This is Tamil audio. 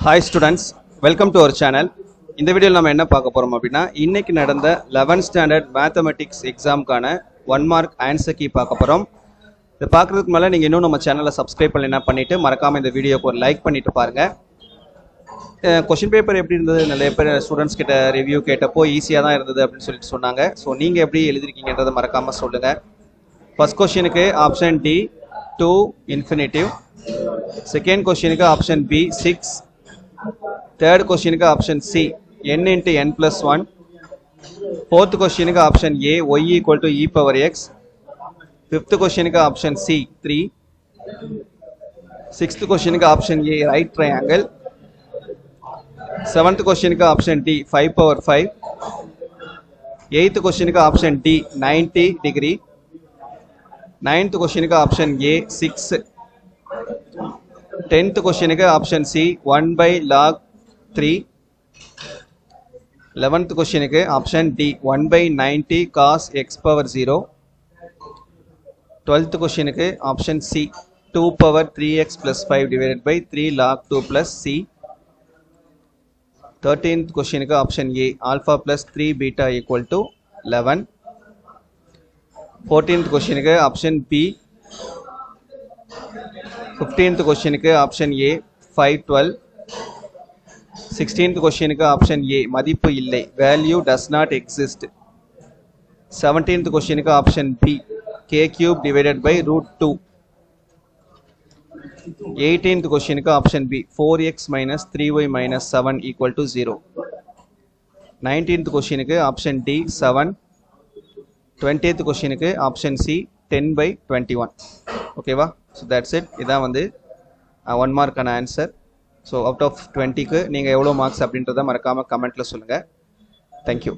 Hi students, welcome to our channel. இந்த வீடியோவில் நம்ம என்ன பார்க்க போறோம் அப்படின்னா இன்னைக்கு நடந்த 11th ஸ்டாண்டர்ட் மேத்தமெட்டிக்ஸ் எக்ஸாம்க்கான 1 மார்க் ஆன்சர் கீ பார்க்க போறோம். இதை பார்க்கறதுக்கு மேலே நீங்கள் இன்னும் நம்ம சேனலை சப்ஸ்கிரைப் பண்ணலைன்னா பண்ணிட்டு மறக்காம இந்த வீடியோக்கு ஒரு லைக் பண்ணிட்டு பாருங்க. கொஸ்டின் பேப்பர் எப்படி இருந்தது, நிறைய பேர் ஸ்டூடெண்ட்ஸ் கிட்ட ரிவ்யூ கேட்டப்போ ஈஸியாக தான் இருந்தது அப்படின்னு சொல்லிட்டு சொன்னாங்க. ஸோ நீங்கள் எப்படி எழுதிருக்கீங்கன்றதை மறக்காம சொல்லுங்க. ஃபர்ஸ்ட் கொஸ்டினுக்கு ஆப்ஷன் டி 2 இன்ஃபினிட்டிவ், செகண்ட் கொஸ்டினுக்கு ஆப்ஷன் பி 6, third question का option C n into n plus 1, fourth question का option A y equal to e power x, fifth question का option C 3, sixth question का option A right triangle, seventh question का option D 5 power 5, eighth question का option D 90 degree, ninth question का option A 6, 10th question का option C 1 by log 3, 11th question के option D 1 by 90 cos x power 0, 12th question के option C 2 power 3x plus 5 divided by 3 log 2 plus C, 13th question का option A alpha plus 3 beta equal to 11, 14th question के option B, 15th question के option A 512, 16th question का option A மதிப்பு இல்லை value does not exist, 17th question का option B k cube divided by root 2, 18th question का option B 4x minus 3y minus 7 equal to 0, 19th question के option D 7, 20th question के option C 10 by 21. ஓகேவா? So that's it. இதான் வந்து 1 மார்க்கான ஆன்சர். ஸோ அவுட் ஆஃப் 20க்கு நீங்கள் எவ்வளோ மார்க்ஸ் அப்படின்றத மறக்காமல் கமெண்ட்டில் சொல்லுங்கள். தேங்க்யூ.